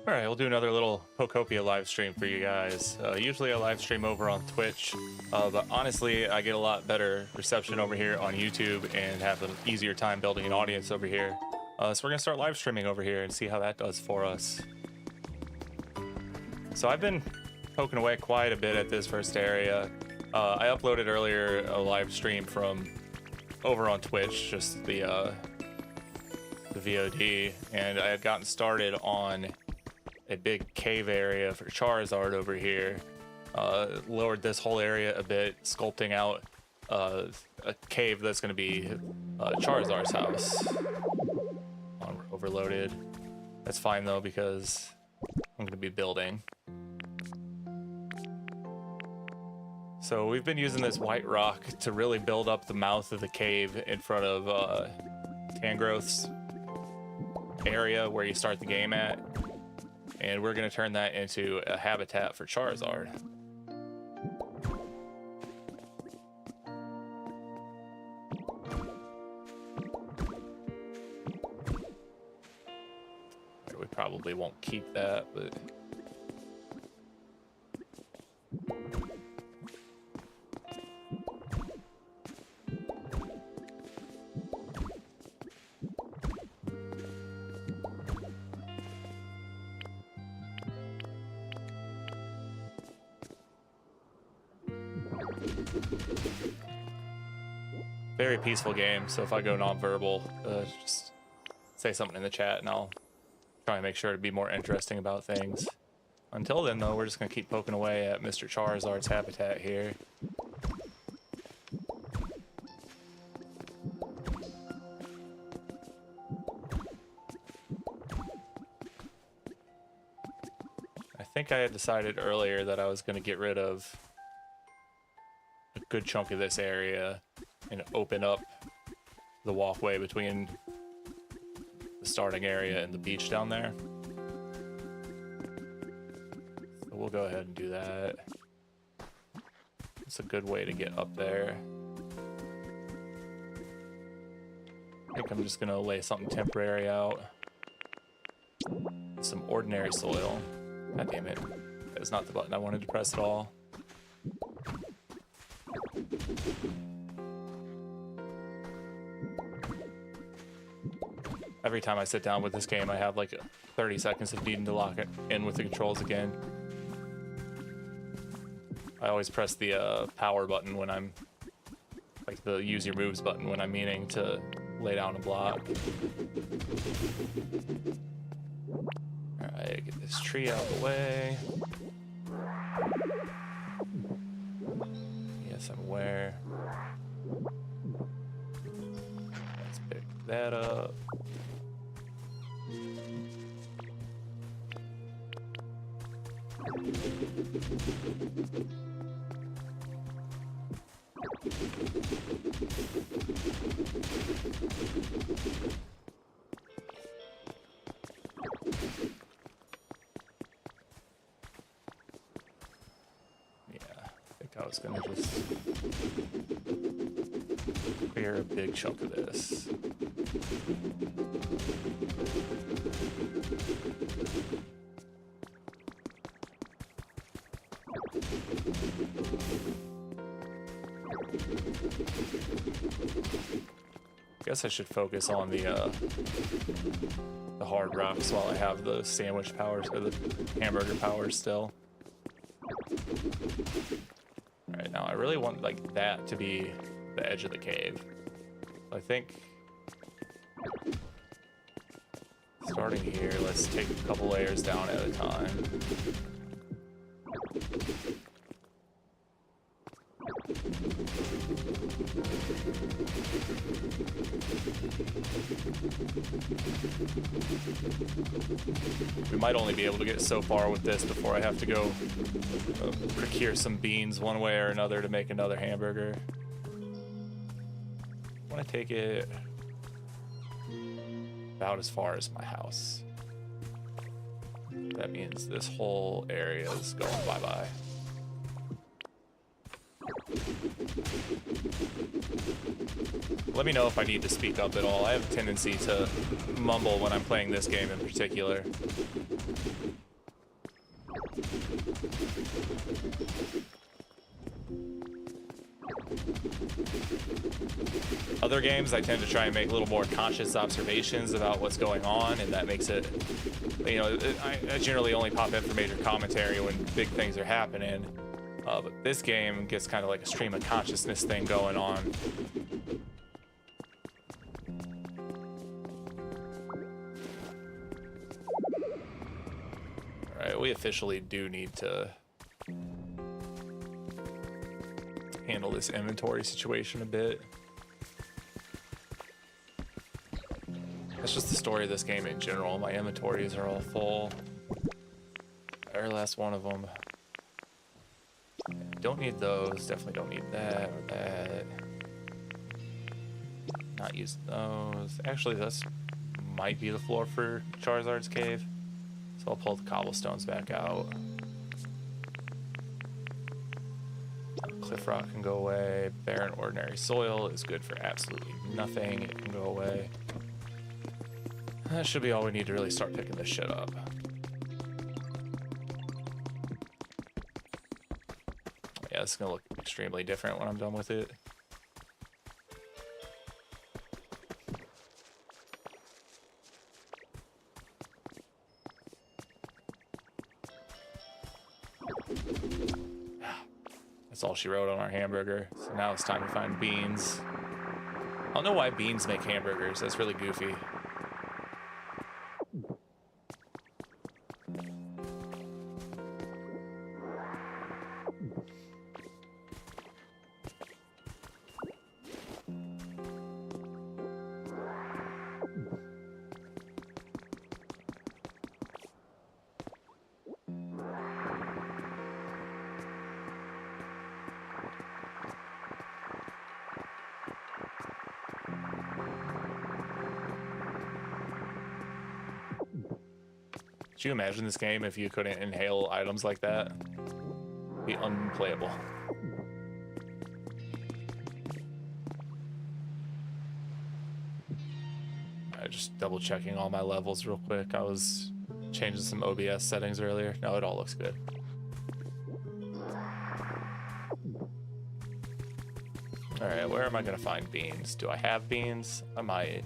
All right, we'll do another little Pokopia live stream for you guys. Usually I live stream over on Twitch, but honestly, I get a lot better reception over here on YouTube and have an easier time building an audience over here. So we're gonna start live streaming over here and see how that does for us. So I've been poking away quite a bit at this first area. I uploaded earlier a live stream from over on Twitch, just the VOD, and I had gotten started on a big cave area for Charizard over here. Lowered this whole area a bit, sculpting out a cave that's going to be Charizard's house. We're overloaded. That's fine though, because I'm going to be building. So we've been using this white rock to really build up the mouth of the cave in front of Tangrowth's area where you start the game at. And we're going to turn that into a habitat for Charizard. We probably won't keep that, but... Very peaceful game, so if I go non-verbal, just say something in the chat and I'll try and make sure to be more interesting about things. Until then, though, we're just going to keep poking away at Mr. Charizard's habitat here. I think I had decided earlier that I was going to get rid of a good chunk of this area and open up the walkway between the starting area and the beach down there. So we'll go ahead and do that. It's a good way to get up there. I think I'm just gonna lay something temporary out. Some ordinary soil. God damn it. That was not the button I wanted to press at all. Every time I sit down with this game, I have like 30 seconds of needing to lock it in with the controls again. I always press the power button when I'm, like the use your moves button when I'm meaning to lay down a block. Alright, get this tree out of the way. Yes, I'm aware. Let's pick that up. I was gonna just clear a big chunk of this. Guess I should focus on the hard rocks while I have the sandwich powers or the hamburger powers still. Alright, now I really want like that to be the edge of the cave. I think starting here, let's take a couple layers down at a time. We might only be able to get so far with this before I have to go procure some beans one way or another to make another hamburger. I want to take it about as far as my house. That means this whole area is going bye-bye. Let me know if I need to speak up at all. I have a tendency to mumble when I'm playing this game in particular. Other games, I tend to try and make a little more conscious observations about what's going on, and that makes it, you know, I generally only pop in for major commentary when big things are happening. But this game gets kind of like a stream of consciousness thing going on. Alright, we officially do need to handle this inventory situation a bit. That's just the story of this game in general. My inventories are all full. Very last one of them. Don't need those. Definitely don't need that or that. Not use those. Actually, this might be the floor for Charizard's cave. So I'll pull the cobblestones back out. Cliff rock can go away. Barren ordinary soil is good for absolutely nothing. It can go away. That should be all we need to really start picking this shit up. Yeah, it's gonna look extremely different when I'm done with it. That's all she wrote on our hamburger. So now it's time to find beans. I don't know why beans make hamburgers. That's really goofy. Could you imagine this game if you couldn't inhale items like that? It'd be unplayable. Alright, just double checking all my levels real quick. I was changing some OBS settings earlier. No, it all looks good. Alright, where am I gonna find beans? Do I have beans? I might.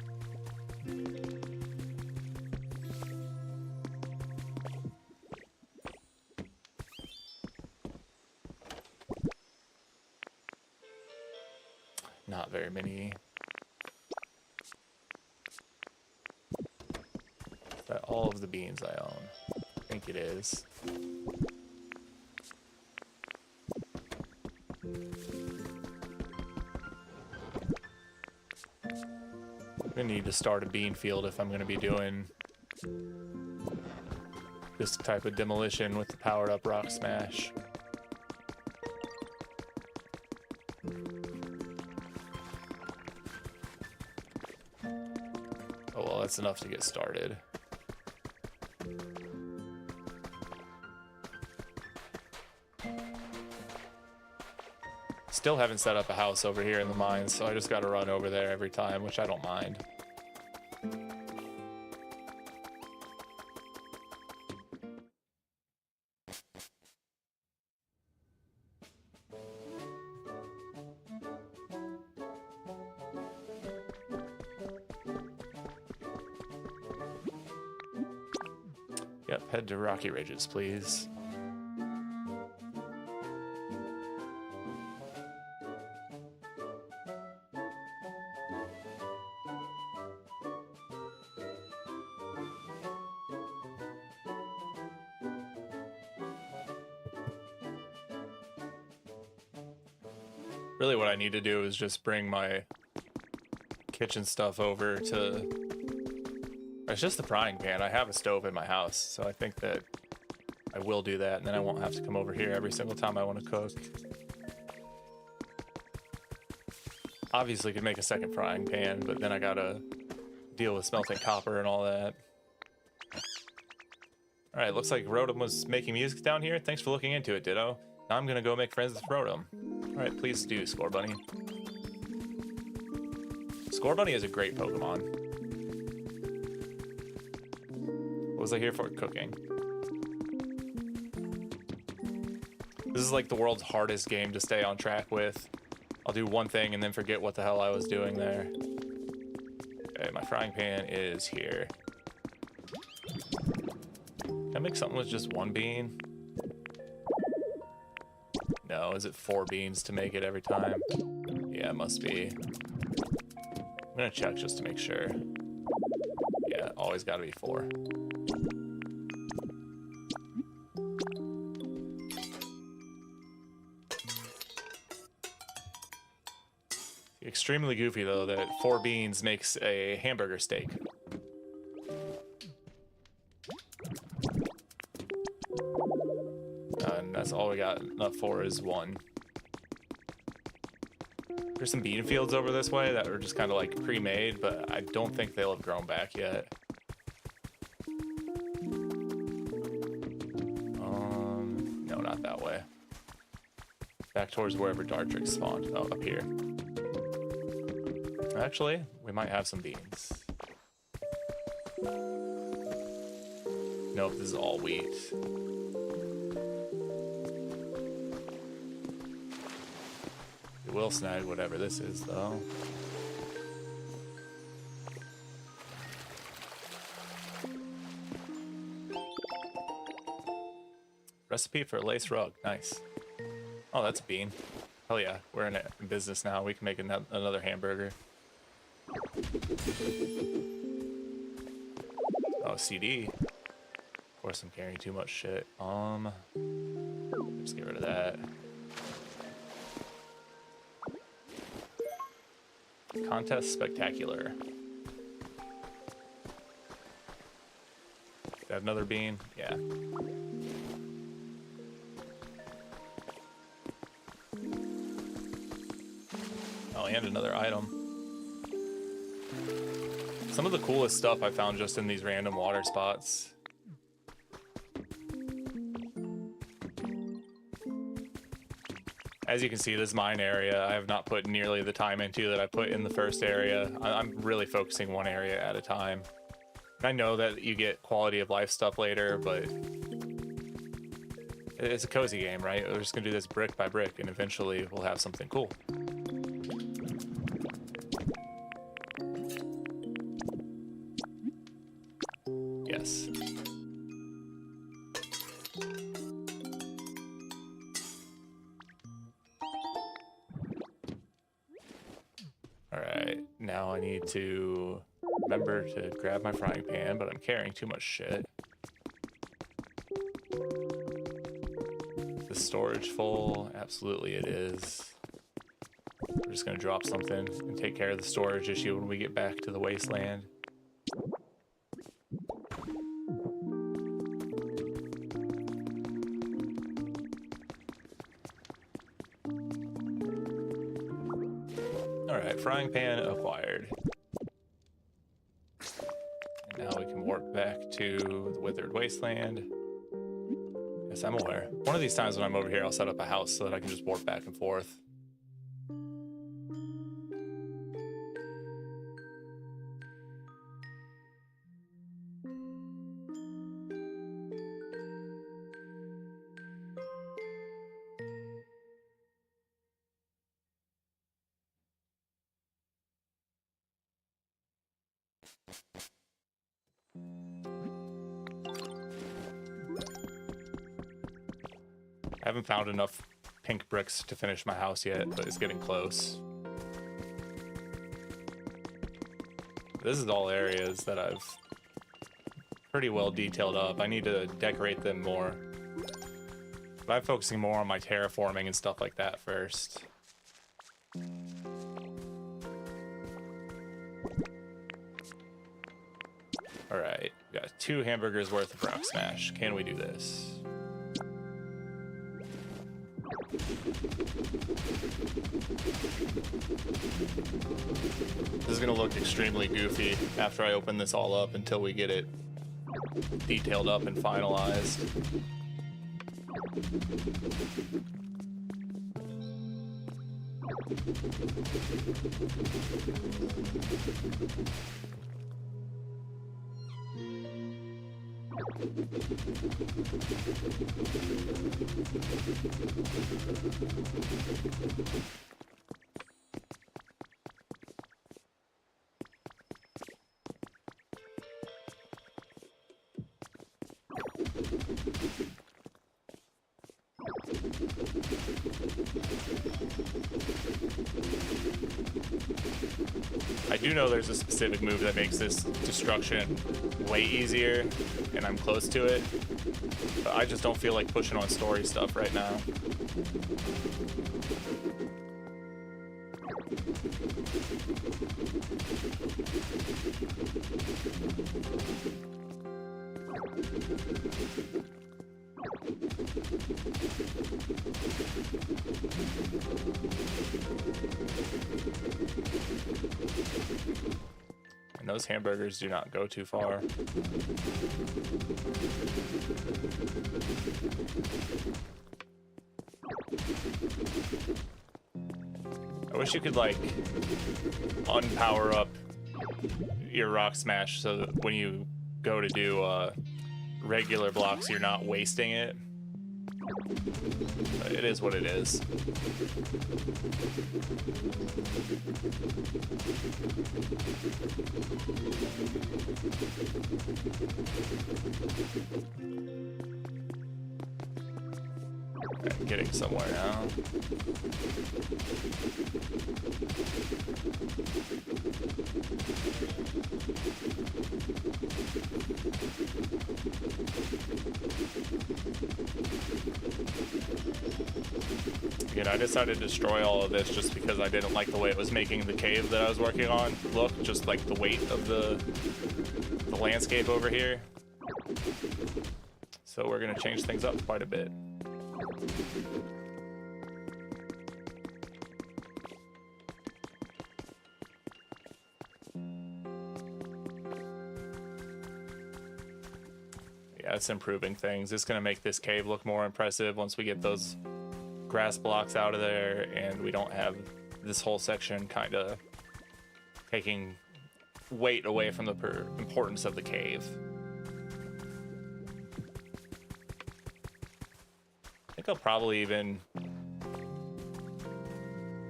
Not very many. Is that all of the beans I own? I think it is. I'm gonna need to start a bean field if I'm gonna be doing this type of demolition with the powered up rock smash. That's enough to get started. Still haven't set up a house over here in the mines, so I just gotta run over there every time, which I don't mind. Yep, head to Rocky Ridges, please. Really what I need to do is just bring my kitchen stuff over to... It's just the frying pan. I have a stove in my house, so I think that I will do that, and then I won't have to come over here every single time I want to cook. Obviously could make a second frying pan, but then I gotta deal with smelting copper and all that. Alright, looks like Rotom was making music down here. Thanks for looking into it, Ditto. Now I'm gonna go make friends with Rotom. Alright, please do, Score Bunny. Score Bunny is a great Pokemon. What was I here for? Cooking. This is like the world's hardest game to stay on track with. I'll do one thing and then forget what the hell I was doing there. Okay, my frying pan is here. Can I make something with just one bean? No, is it 4 beans to make it every time? Yeah, it must be. I'm gonna check just to make sure. Yeah, always gotta be 4. Extremely goofy though that 4 beans makes a hamburger steak. And that's all we got enough for is 1. There's some bean fields over this way that are just kind of like pre-made, but I don't think they'll have grown back yet. No, not that way. Back towards wherever Dartrix spawned. Oh, up here. Actually, we might have some beans. Nope, this is all wheat. We will snag whatever this is, though. Recipe for a lace rug. Nice. Oh, that's a bean. Hell yeah, we're in business now. We can make another hamburger. Oh, CD. Of course, I'm carrying too much shit. Just get rid of that. Contest spectacular. Got another bean? Yeah. Oh, and another item. Some of the coolest stuff I found just in these random water spots. As you can see, this mine area I have not put nearly the time into that I put in the first area. I'm really focusing one area at a time. I know that you get quality of life stuff later, but it's a cozy game, right? We're just gonna do this brick by brick and eventually we'll have something cool. Yes. Alright, now I need to remember to grab my frying pan, but I'm carrying too much shit. Is the storage full? Absolutely it is. We're just gonna drop something and take care of the storage issue when we get back to the Wasteland. Alright, frying pan acquired. And now we can warp back to the withered wasteland. Yes, I'm aware. One of these times when I'm over here, I'll set up a house so that I can just warp back and forth. I haven't found enough pink bricks to finish my house yet, but it's getting close. This is all areas that I've pretty well detailed up. I need to decorate them more. But I'm focusing more on my terraforming and stuff like that first. Alright, we got 2 hamburgers worth of rock smash. Can we do this? This is gonna look extremely goofy after I open this all up until we get it detailed up and finalized. I do know there's a specific move that makes this destruction way easier, and I'm close to it, but I just don't feel like pushing on story stuff right now. And those hamburgers do not go too far. I wish you could like unpower up your rock smash so that when you go to do regular blocks you're not wasting it. But it is what it is. Okay, getting somewhere now. Again, I decided to destroy all of this just because I didn't like the way it was making the cave that I was working on look, just like the weight of the landscape over here. So we're gonna change things up quite a bit. Yeah, it's improving things. It's gonna make this cave look more impressive once we get those grass blocks out of there and we don't have this whole section kind of taking weight away from the importance of the cave. I think I'll probably even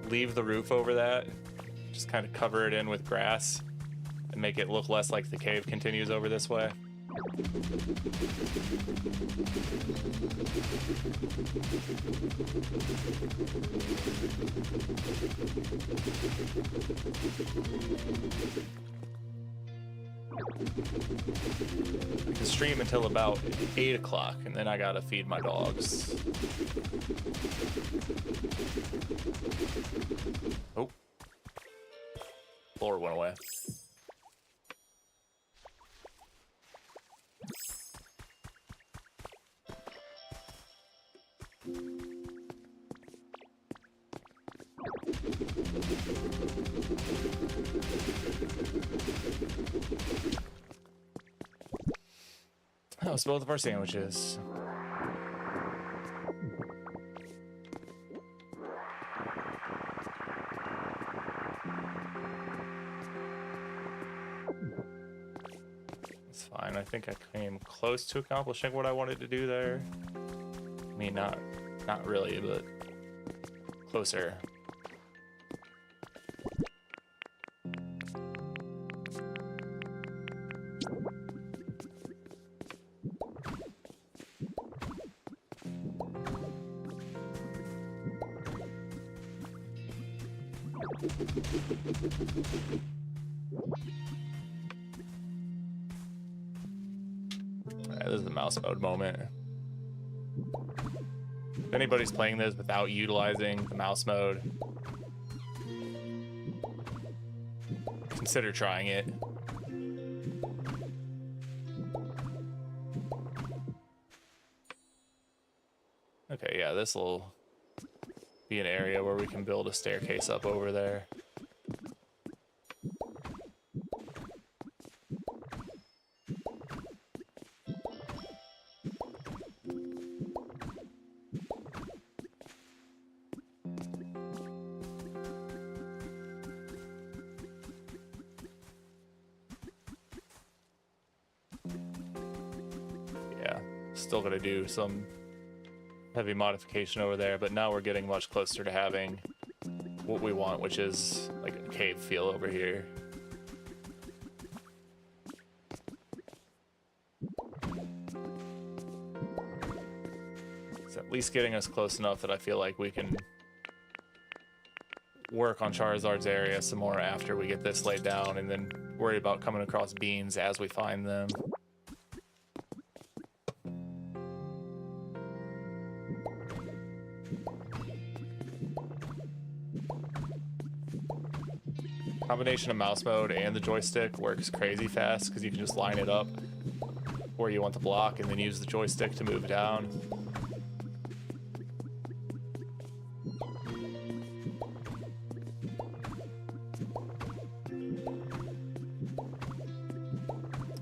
leave the roof over that, just kind of cover it in with grass and make it look less like the cave continues over this way. I can stream until about 8 o'clock, and then I gotta feed my dogs. Oh. Floor went away. Oh, it's both of our sandwiches. It's fine. I think I came close to accomplishing what I wanted to do there. I mean, not really, but closer. This is the mouse mode moment. If anybody's playing this without utilizing the mouse mode, consider trying it. Okay, yeah, this will be an area where we can build a staircase up over there. still gonna do some heavy modification over there, but now we're getting much closer to having what we want, which is like a cave feel over here. It's at least getting us close enough that I feel like we can work on Charizard's area some more after we get this laid down, and then worry about coming across beans as we find them. Combination of mouse mode and the joystick works crazy fast because you can just line it up where you want the block and then use the joystick to move down.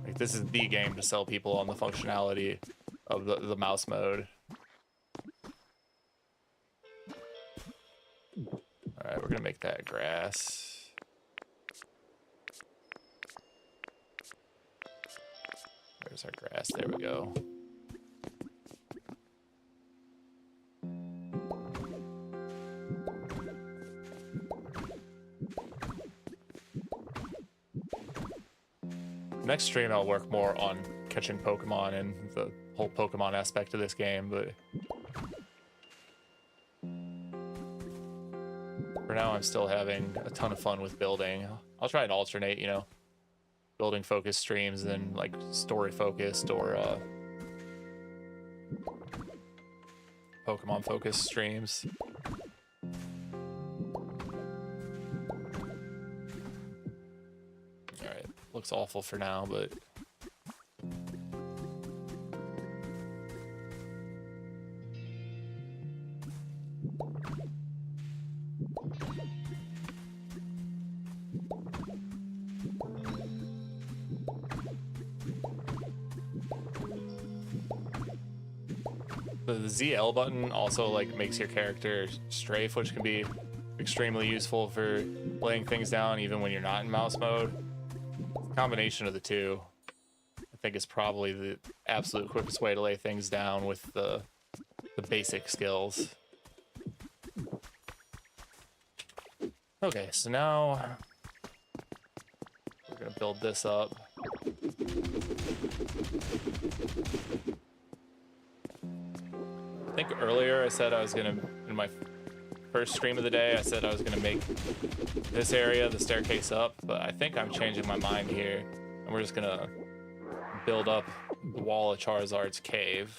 Like, this is the game to sell people on the functionality of the mouse mode. Alright, we're gonna make that grass. There's our grass, there we go. Next stream I'll work more on catching Pokemon and the whole Pokemon aspect of this game, but for now I'm still having a ton of fun with building. I'll try and alternate, you know, building focused streams and like story focused or Pokemon focused streams. Alright, looks awful for now, but the ZL button also like makes your character strafe, which can be extremely useful for laying things down even when you're not in mouse mode. The combination of the two, I think, is probably the absolute quickest way to lay things down with the basic skills. Okay, so now we're gonna build this up. I think earlier I said I was gonna, in my first stream of the day, I said I was gonna make this area the staircase up, but I think I'm changing my mind here, and we're just gonna build up the wall of Charizard's cave.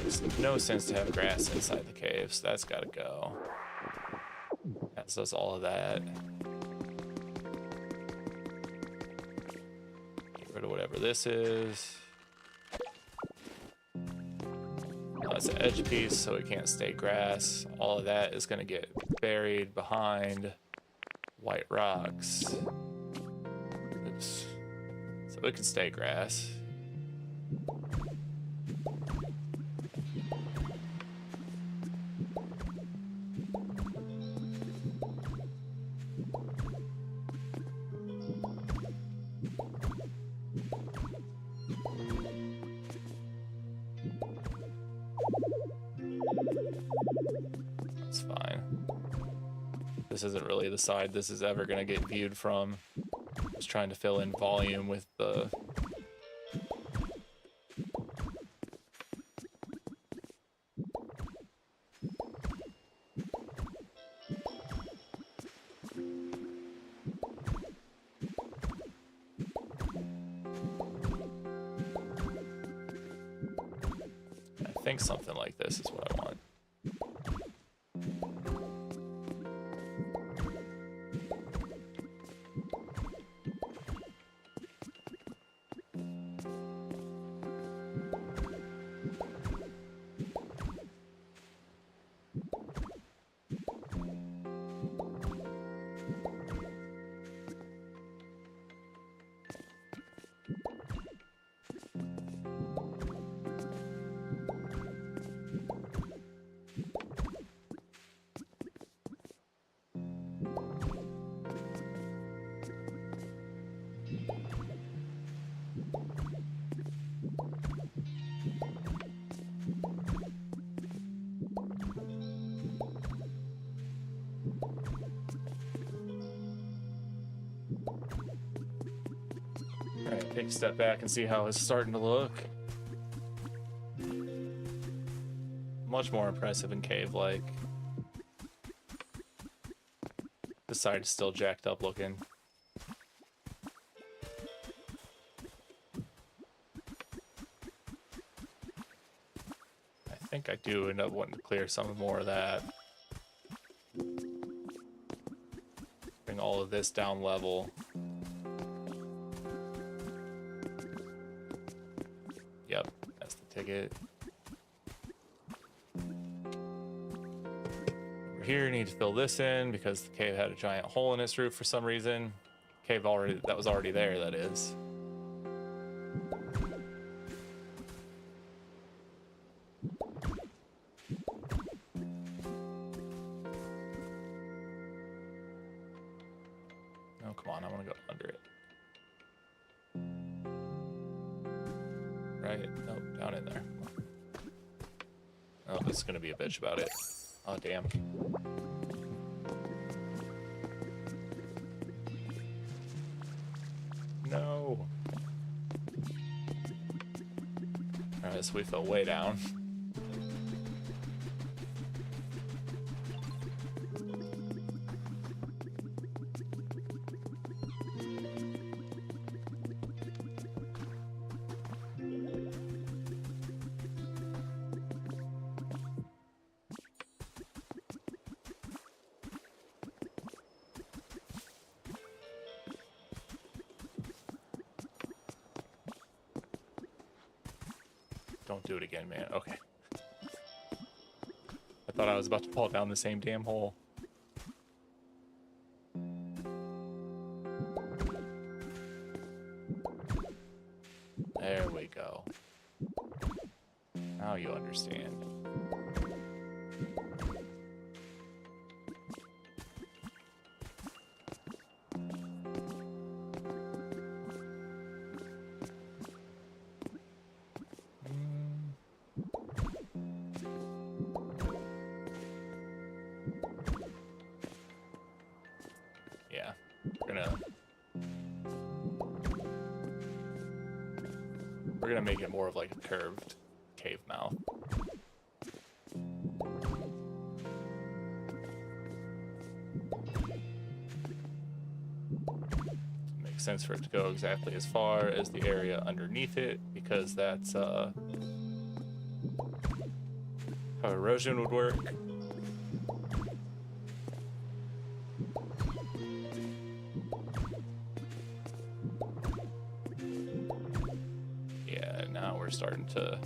There's no sense to have grass inside the cave, so that's gotta go. That does all of that. Get rid of whatever this is. That's an edge piece, so it can't stay grass. All of that is going to get buried behind white rocks. Oops. So it can stay grass. That's fine. This isn't really the side this is ever going to get viewed from. Just trying to fill in volume with the... I think something like this is what I want. Alright, take a step back and see how it's starting to look. Much more impressive and cave-like. This side is still jacked up looking. I think I do end up wanting to clear some more of that. Bring all of this down level. Yep, that's the ticket. Over here, need to fill this in because the cave had a giant hole in its roof for some reason. Cave already, that was already there, that is. Oh, come on, I want to go under it. Right? Nope, down in there. Oh, this is gonna be a bitch about it. Oh, damn. No. Alright, so we fell way down. Don't do it again, man. Okay. I thought I was about to fall down the same damn hole. There we go. Now you understand. Yeah, we're gonna make it more of like a curved cave mouth. Makes sense for it to go exactly as far as the area underneath it, because that's how erosion would work. Starting to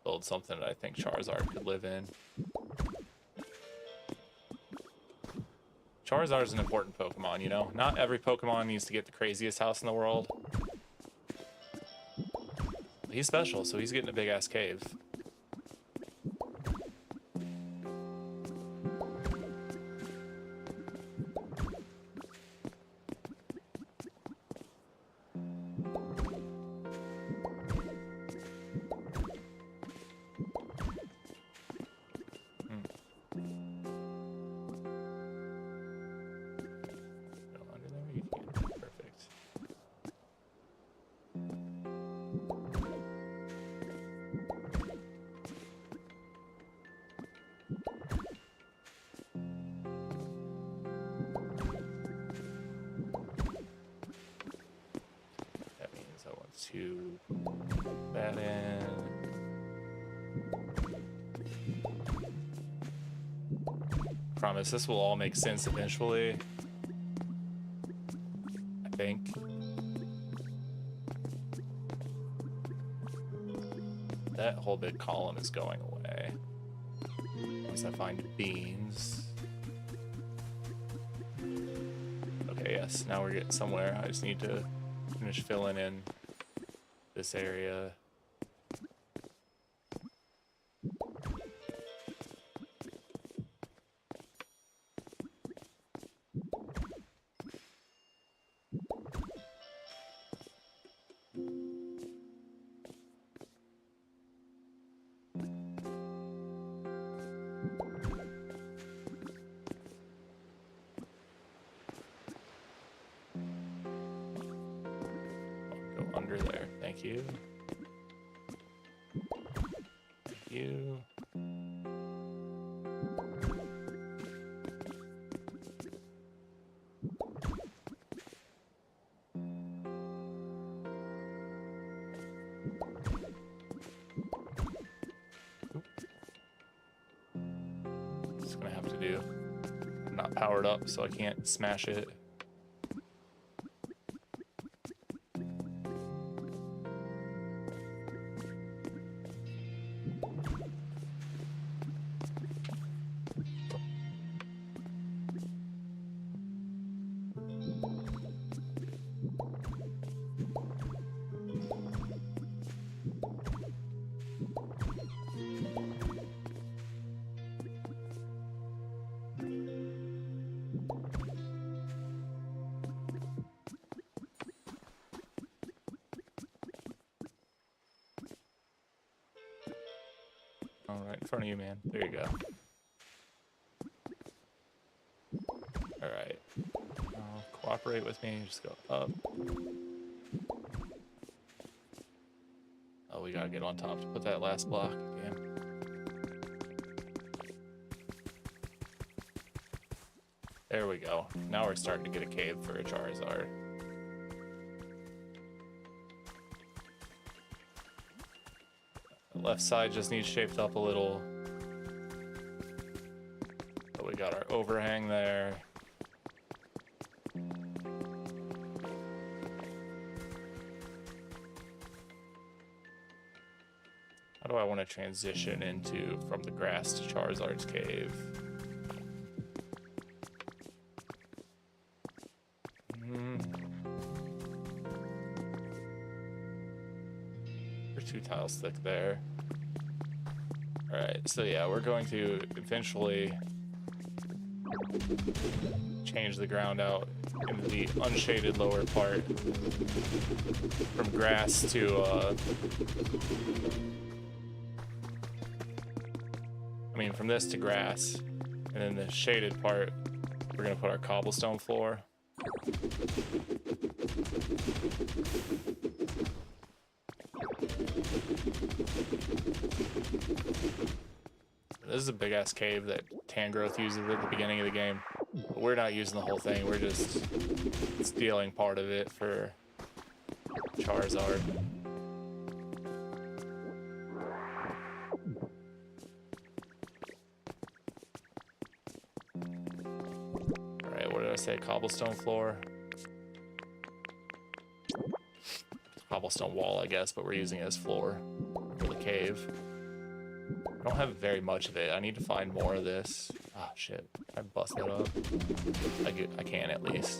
build something that I think Charizard could live in. Charizard's an important Pokemon, you know? Not every Pokemon needs to get the craziest house in the world. He's special, so he's getting a big-ass cave. To put that in. Promise this will all make sense eventually. I think. That whole big column is going away. Once I find beans. Okay, yes, now we're getting somewhere. I just need to finish filling in this area. Thank you. Thank you. Just gonna have to do. I'm not powered up, so I can't smash it. All right, in front of you, man. There you go. All right. Cooperate with me. Just go up. Oh, we gotta get on top to put that last block again. There we go. Now we're starting to get a cave for a Charizard. The left side just needs shaped up a little. So we got our overhang there. How do I want to transition into from the grass to Charizard's cave? We're 2 tiles thick there. Alright, so yeah, we're going to eventually change the ground out in the unshaded lower part from grass to from this to grass, and then the shaded part we're gonna put our cobblestone floor. This is a big ass cave that Tangrowth uses at the beginning of the game, but we're not using the whole thing. We're just stealing part of it for Charizard. Alright, what did I say? Cobblestone floor? Cobblestone wall, I guess, but we're using it as floor for the cave. I don't have very much of it. I need to find more of this. Ah, shit. I bust that up. I can at least.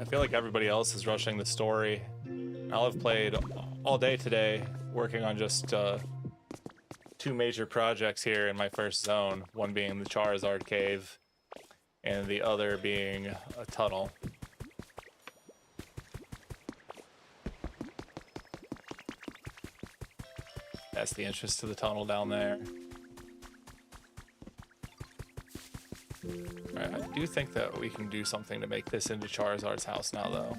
I feel like everybody else is rushing the story. I'll have played all day today working on just 2 major projects here in my first zone, one being the Charizard cave and the other being a tunnel. That's the entrance to the tunnel down there. Alright, I do think that we can do something to make this into Charizard's house now, though.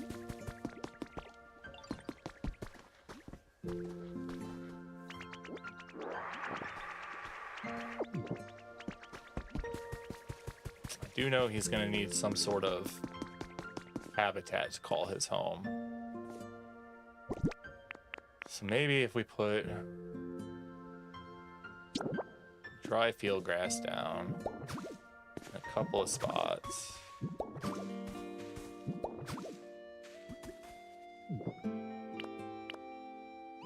I do know he's going to need some sort of habitat to call his home. So maybe if we put dry field grass down in a couple of spots.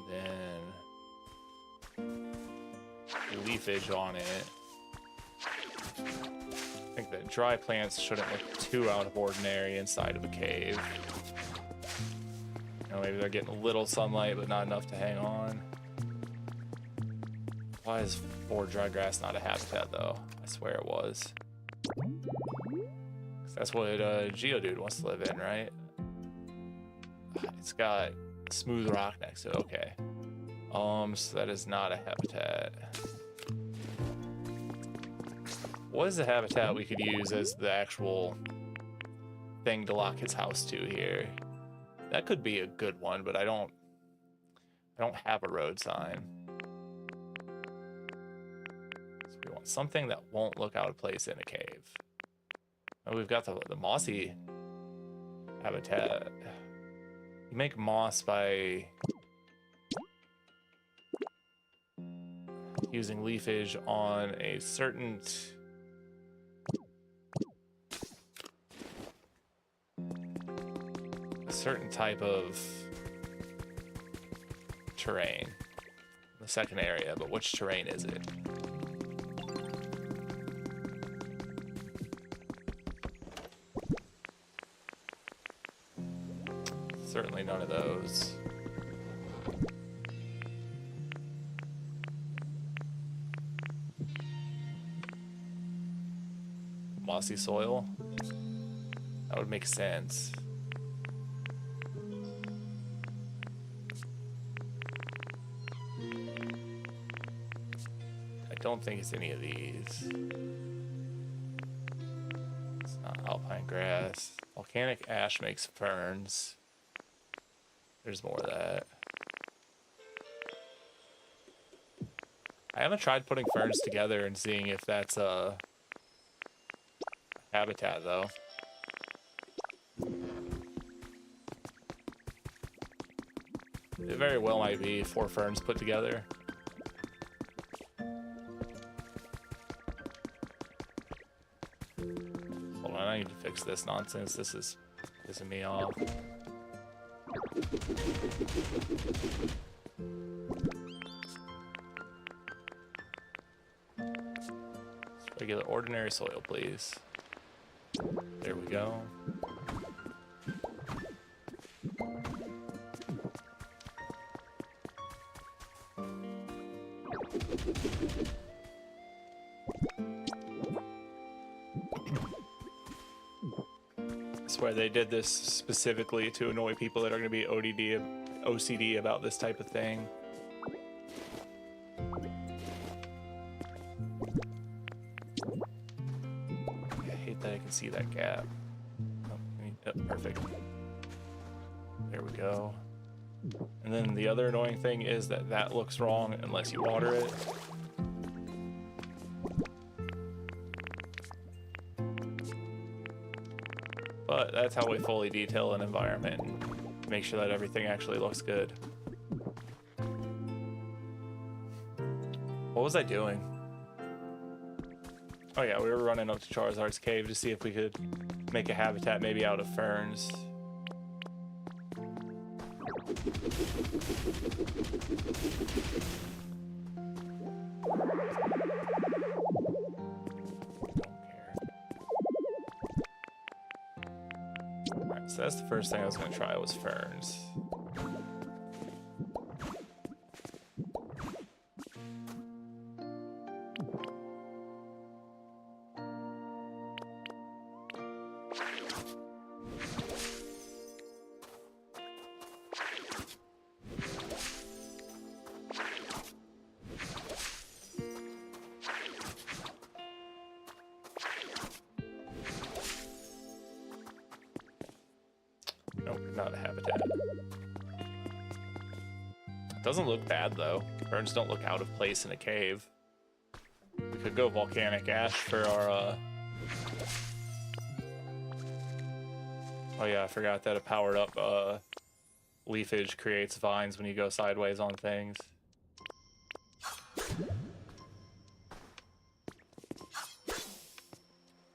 Then leafage on it. I think that dry plants shouldn't look too out of ordinary inside of a cave. You know, maybe they're getting a little sunlight, but not enough to hang on. Why is 4 dry grass not a habitat, though? I swear it was. 'Cause that's what Geodude wants to live in, right? It's got smooth rock next to it. Okay. So that is not a habitat. What is the habitat we could use as the actual thing to lock his house to here? That could be a good one, but I don't have a road sign. So we want something that won't look out of place in a cave. Oh, we've got the mossy habitat. You make moss by using leafage on a certain type of terrain. The second area, but which terrain is it? Certainly none of those. Mossy soil? That would make sense. I don't think it's any of these. It's not alpine grass. Volcanic ash makes ferns. There's more of that. I haven't tried putting ferns together and seeing if that's a habitat, though. It very well might be 4 ferns put together. Hold on, I need to fix this nonsense. This is pissing me off. Regular ordinary soil, please. There we go. I swear they did this specifically to annoy people that are going to be OCD about this type of thing. I hate that I can see that gap. Oh, perfect. There we go. And then the other annoying thing is that that looks wrong unless you water it. But that's how we fully detail an environment and make sure that everything actually looks good. What was I doing? Oh yeah, we were running up to Charizard's cave to see if we could make a habitat maybe out of ferns. Alright, so that's the first thing I was going to try was ferns. Nope, not a habitat. Doesn't look bad though. Ferns don't look out of place in a cave. We could go volcanic ash for our Oh yeah, I forgot that a powered up leafage creates vines when you go sideways on things.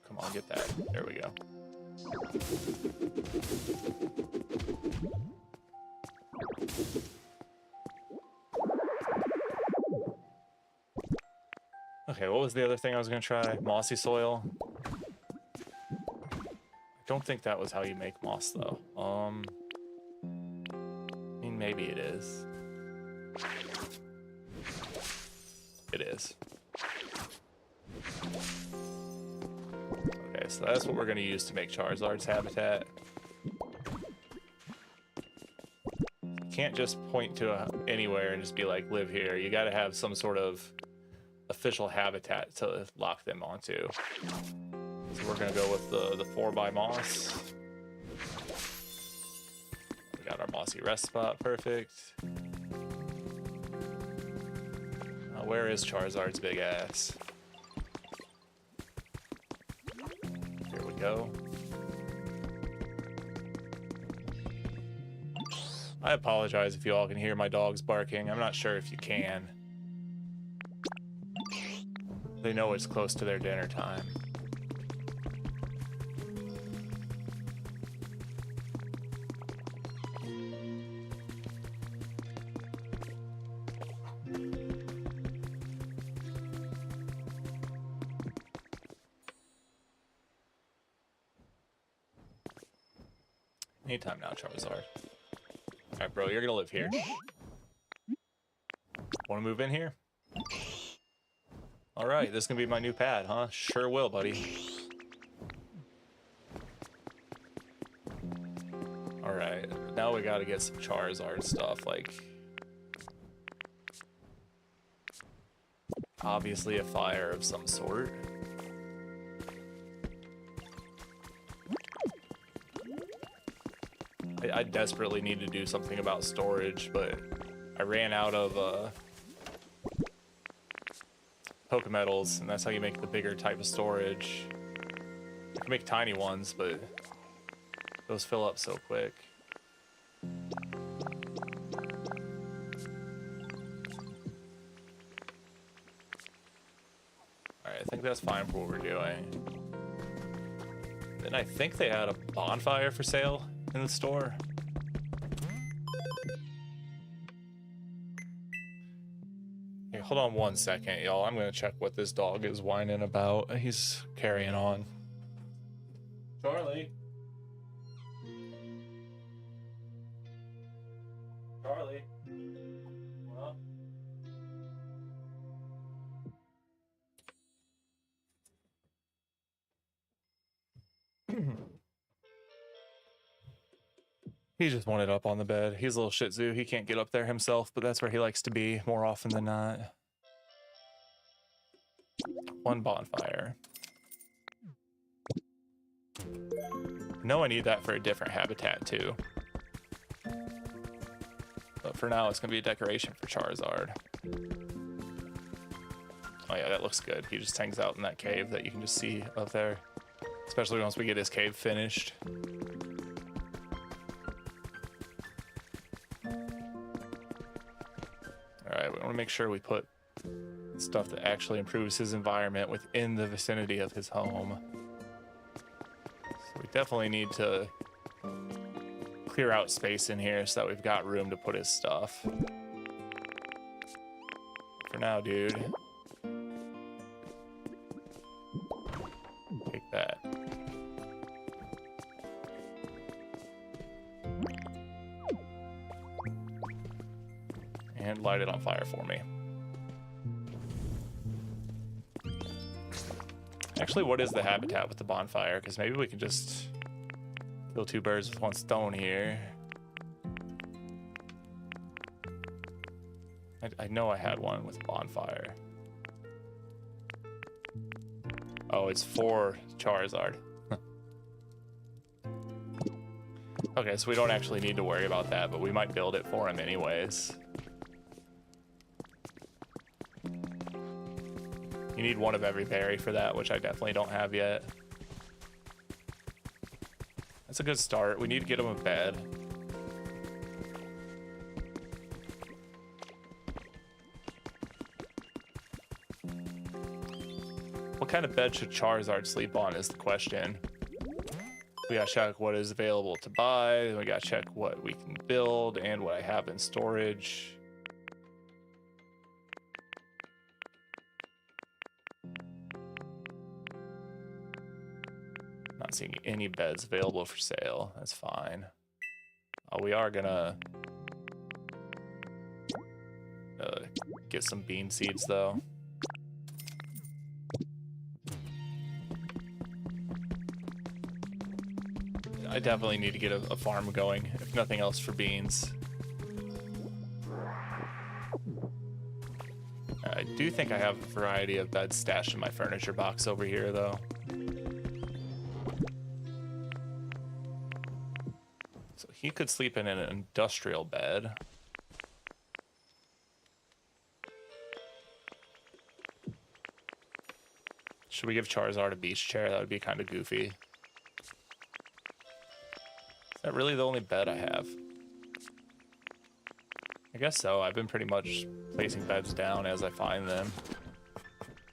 Come on, get that. There we go. Okay, what was the other thing I was going to try? Mossy soil. Don't think that was how you make moss though. I mean, maybe it is. It is. Okay, so that's what we're gonna use to make Charizard's habitat. You can't just point to anywhere and just be like, live here. You gotta have some sort of official habitat to lock them onto. So we're gonna go with the 4x moss. We got our mossy rest spot, perfect. Where is Charizard's big ass? Here we go. I apologize if you all can hear my dogs barking. I'm not sure if you can. They know it's close to their dinner time. Anytime now, Charizard. Alright, bro, you're gonna live here. Wanna move in here? Alright, this is gonna be my new pad, huh? Sure will, buddy. Alright, now we gotta get some Charizard stuff, like... obviously a fire of some sort. I desperately need to do something about storage, but I ran out of Pokemetals, and that's how you make the bigger type of storage. You can make tiny ones, but those fill up so quick. Alright, I think that's fine for what we're doing. Then I think they had a bonfire for sale in the store. Here, hold on one second, y'all. I'm gonna check what this dog is whining about. He's carrying on. Charlie. Charlie. What? He just wanted up on the bed. He's a little Shih Tzu. He can't get up there himself, but that's where he likes to be more often than not. One bonfire. No, I need that for a different habitat too. But for now, it's gonna be a decoration for Charizard. Oh yeah, that looks good. He just hangs out in that cave that you can just see up there. Especially once we get his cave finished. Alright, we want to make sure we put stuff that actually improves his environment within the vicinity of his home. So we definitely need to clear out space in here so that we've got room to put his stuff. For now, dude. Take that. And light it on fire for me. Actually, what is the habitat with the bonfire? Because maybe we can just kill two birds with one stone here. I know I had one with a bonfire. Oh, it's for Charizard. Okay, so we don't actually need to worry about that, but we might build it for him anyways. You need one of every berry for that, which I definitely don't have yet. That's a good start. We need to get him a bed. What kind of bed should Charizard sleep on is the question. We gotta check what is available to buy, then we gotta check what we can build and what I have in storage. Not seeing any beds available for sale. That's fine. We are gonna get some bean seeds though. I definitely need to get a farm going, if nothing else for beans. I do think I have a variety of beds stashed in my furniture box over here though. So he could sleep in an industrial bed. Should we give Charizard a beach chair? That would be kind of goofy. Is that really the only bed I have? I guess so. I've been pretty much placing beds down as I find them.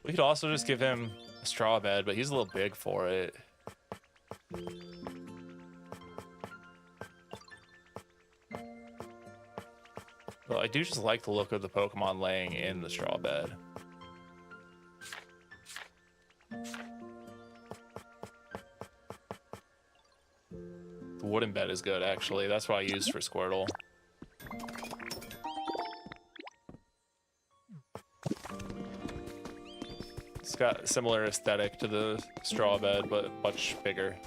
We could also just give him a straw bed, but he's a little big for it. Well, I do just like the look of the Pokemon laying in the straw bed. The wooden bed is good, actually. That's what I use for Squirtle. It's got a similar aesthetic to the straw bed, but much bigger.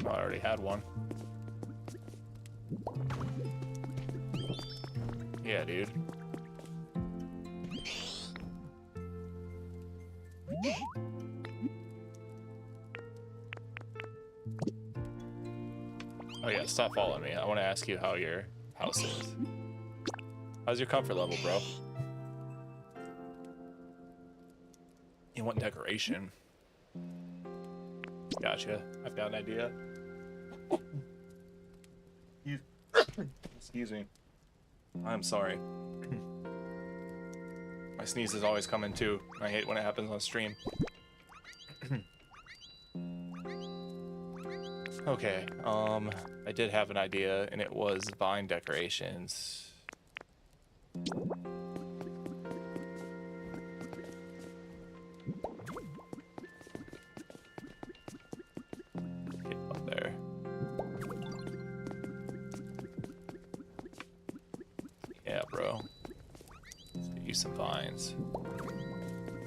Oh, I already had one. Yeah, dude. Oh yeah, stop following me. I want to ask you how your house is. How's your comfort level, bro? You want decoration? Gotcha. I've got an idea. Excuse me. I'm sorry. My sneezes always come in too. I hate when it happens on stream. Okay, I did have an idea, and it was vine decorations. Get up there. Yeah, bro. Let's get you some vines.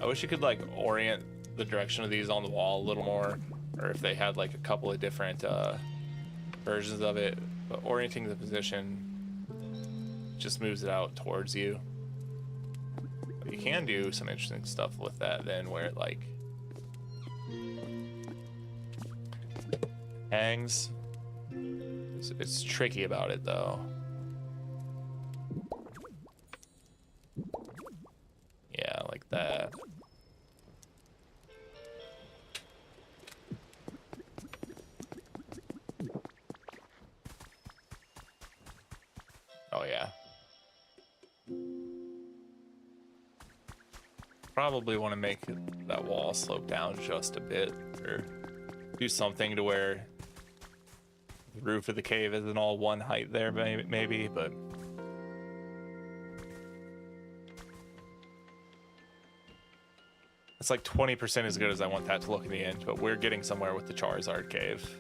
I wish you could, like, orient the direction of these on the wall a little more. Or if they had like a couple of different versions of it, but orienting the position just moves it out towards you. But you can do some interesting stuff with that then, where it like hangs. It's tricky about it though. Yeah, like that. Oh yeah. Probably want to make that wall slope down just a bit, or do something to where the roof of the cave isn't all one height there, maybe, but it's like 20% as good as I want that to look in the end, but we're getting somewhere with the Charizard cave.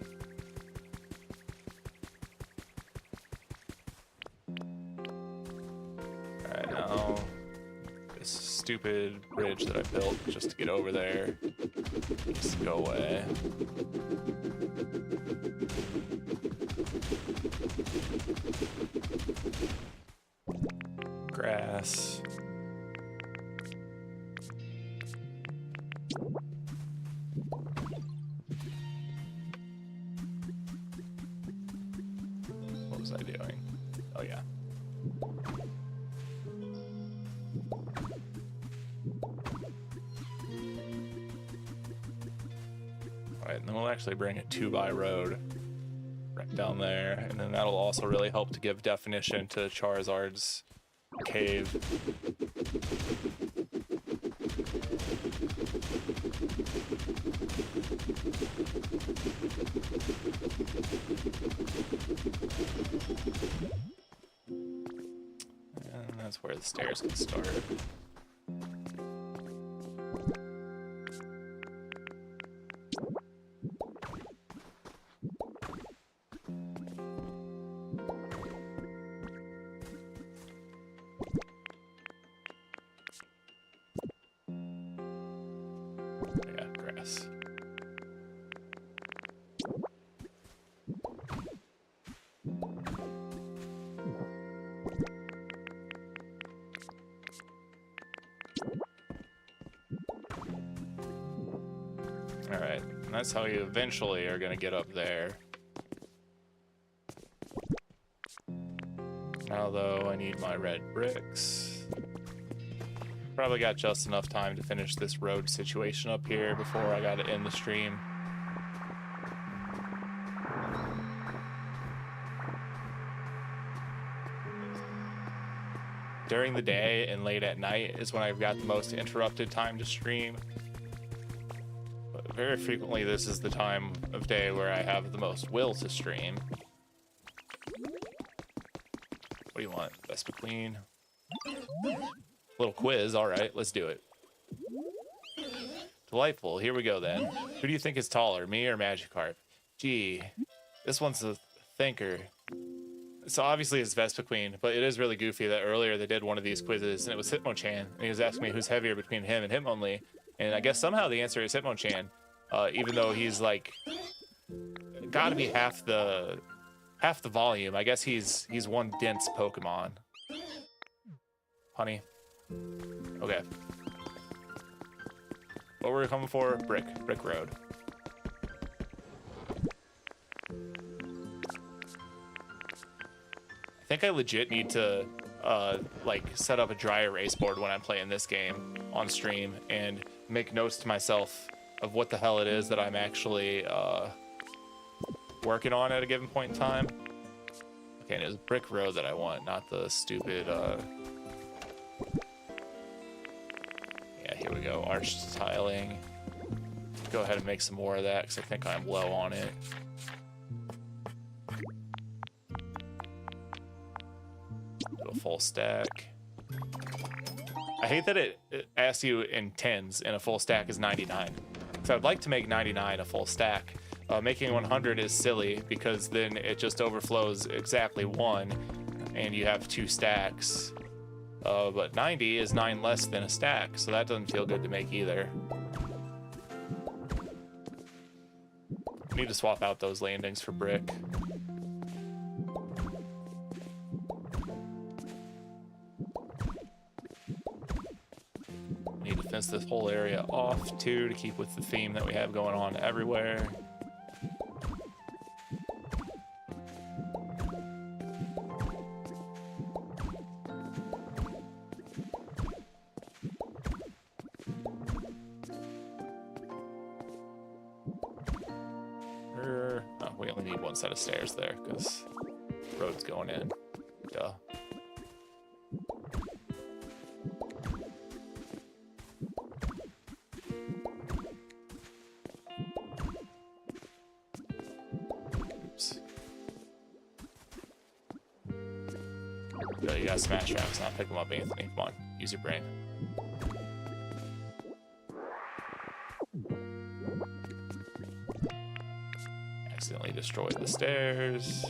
Stupid bridge that I built just to get over there needs to go away. Grass. What was I doing? Oh yeah. And then we'll actually bring a 2x road right down there, and then that'll also really help to give definition to Charizard's cave. And that's where the stairs can start. Yeah, grass. Alright, and that's how you eventually are going to get up there. Now, though, I need my red bricks. Probably got just enough time to finish this road situation up here before I got to end the stream. During the day and late at night is when I've got the most interrupted time to stream. But very frequently, this is the time of day where I have the most will to stream. What do you want? Vespa Queen? Little quiz. All right, let's do it. Delightful. Here we go then. Who do you think is taller, me or Magikarp? Gee, this one's a thinker. So obviously it's Vespa Queen, but it is really goofy that earlier they did one of these quizzes and it was Hitmonchan, and he was asking me who's heavier between him and Hitmonlee, and I guess somehow the answer is Hitmonchan, even though he's like gotta be half the volume. I guess he's one dense Pokemon. Honey. Okay. What were we coming for? Brick Road. I think I legit need to like set up a dry erase board when I'm playing this game on stream and make notes to myself of what the hell it is that I'm actually working on at a given point in time. Okay, and it was Brick Road that I want, not the stupid yeah, here we go, arched tiling. Go ahead and make some more of that because I think I'm low on it. Do a full stack. I hate that it asks you in tens and a full stack is 99. So I'd like to make 99 a full stack. Making 100 is silly because then it just overflows exactly one and you have 2 stacks. But 90 is 9 less than a stack, so that doesn't feel good to make either. Need to swap out those landings for brick. Need to fence this whole area off too to keep with the theme that we have going on everywhere. We only need one set of stairs there because the road's going in. Duh. Oops. Yo, you gotta smash rocks, not pick them up, Anthony. Come on, use your brain. Accidentally destroyed the stairs.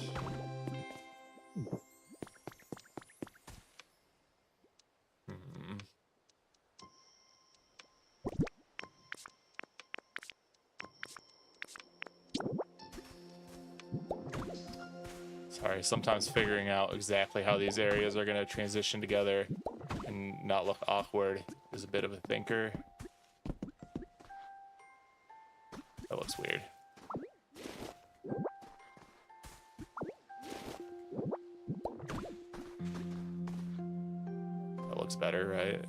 Sorry, sometimes figuring out exactly how these areas are going to transition together and not look awkward is a bit of a thinker. That looks weird. That looks better, right?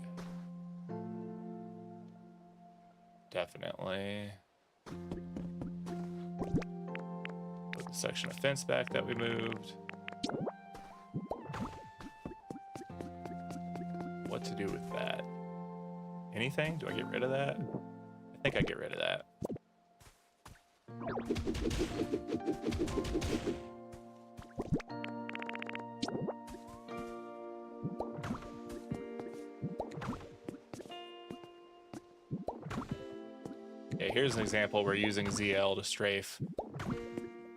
Definitely. Put the section of fence back that we moved. What to do with that? anything? Do I get rid of that? I think I get rid of that. Okay, here's an example where using ZL to strafe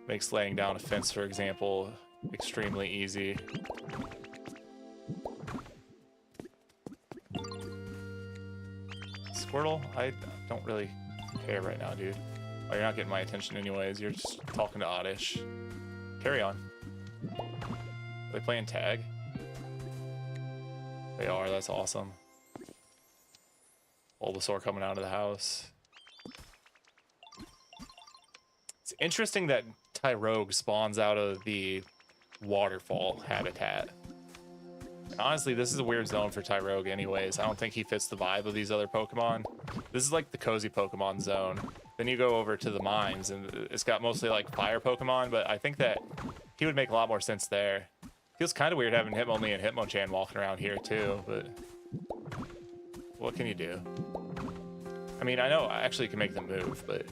makes laying down a fence, for example, extremely easy. Squirtle, I don't really care right now, dude. Oh, you're not getting my attention anyways. You're just talking to Oddish. Carry on. Are they playing tag? They are, that's awesome. Bulbasaur coming out of the house. It's interesting that Tyrogue spawns out of the waterfall habitat. And honestly, this is a weird zone for Tyrogue anyways. I don't think he fits the vibe of these other Pokemon. This is like the cozy Pokemon zone. Then you go over to the mines, and it's got mostly like fire Pokemon, but I think that he would make a lot more sense there. Feels kind of weird having Hitmonlee and Hitmonchan walking around here too, but what can you do? I mean, I know I actually can make them move, but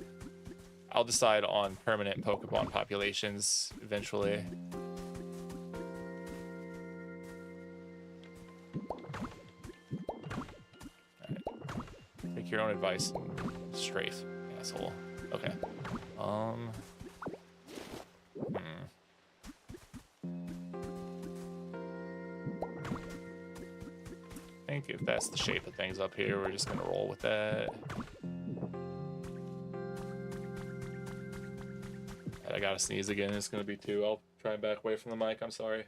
I'll decide on permanent Pokemon populations eventually. Alright. Take your own advice and strafe, asshole. Okay. I think if that's the shape of things up here, we're just gonna roll with that. I gotta sneeze again. It's gonna be 2. I'll try and back away from the mic. I'm sorry.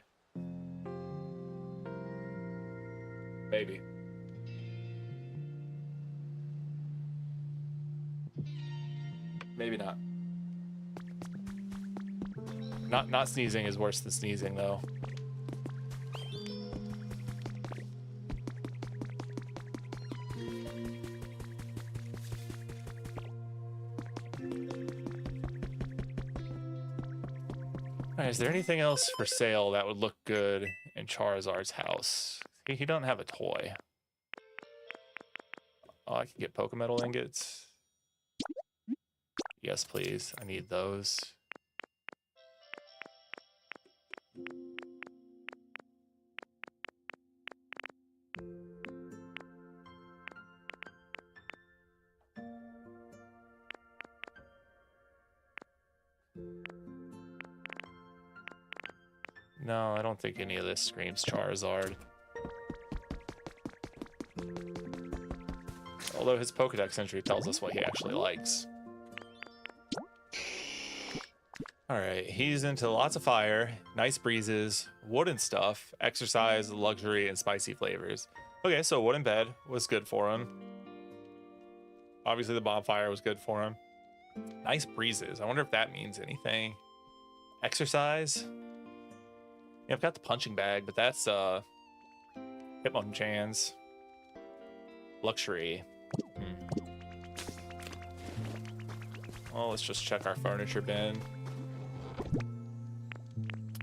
Maybe. Maybe not. Not sneezing is worse than sneezing, though. Alright, is there anything else for sale that would look good in Charizard's house? He don't have a toy. Oh, I can get Pokemetal ingots. Yes, please. I need those. No, I don't think any of this screams Charizard. Although his Pokedex entry tells us what he actually likes. Alright, he's into lots of fire, nice breezes, wooden stuff, exercise, luxury, and spicy flavors. Okay, so wooden bed was good for him. Obviously the bonfire was good for him. Nice breezes. I wonder if that means anything. Exercise? Yeah, I've got the punching bag, but that's Hitmonchan's. Luxury. Well, let's just check our furniture bin.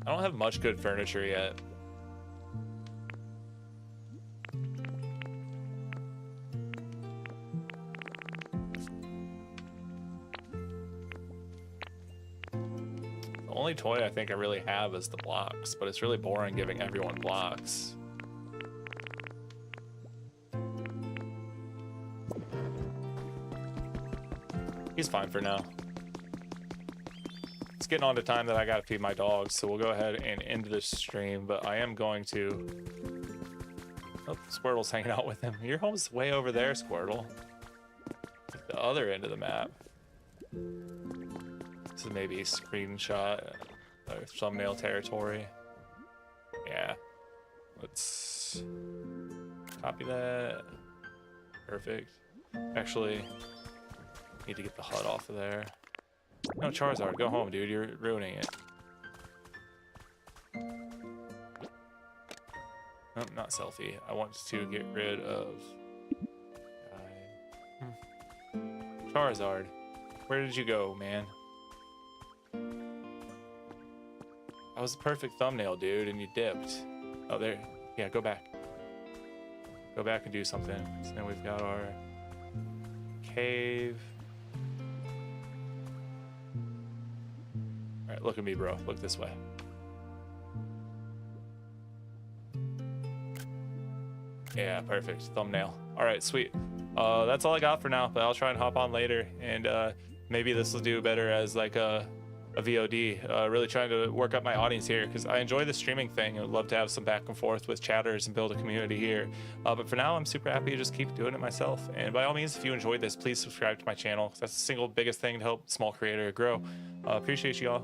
I don't have much good furniture yet. The only toy I think I really have is the blocks, but it's really boring giving everyone blocks. He's fine for now. It's getting on to time that I gotta feed my dogs, so we'll go ahead and end this stream, but I am going to... Oh, Squirtle's hanging out with him. Your home's way over there, Squirtle. Like the other end of the map. This is maybe a screenshot or thumbnail territory. Yeah. Let's copy that. Perfect. Actually, need to get the HUD off of there. No, Charizard, go home, dude. You're ruining it. Nope, not selfie. I want to get rid of... Charizard, where did you go, man? That was the perfect thumbnail, dude, and you dipped. Oh, there. Yeah, go back. go back and do something. So then we've got our cave. All right, look at me, bro. Look this way. Yeah, perfect. Thumbnail. All right, sweet. That's all I got for now, but I'll try and hop on later, and maybe this will do better as like a VOD. Really trying to work up my audience here because I enjoy the streaming thing. I would love to have some back and forth with chatters and build a community here. But for now, I'm super happy to just keep doing it myself. And by all means, if you enjoyed this, please subscribe to my channel. That's the single biggest thing to help small creator grow. Appreciate you all.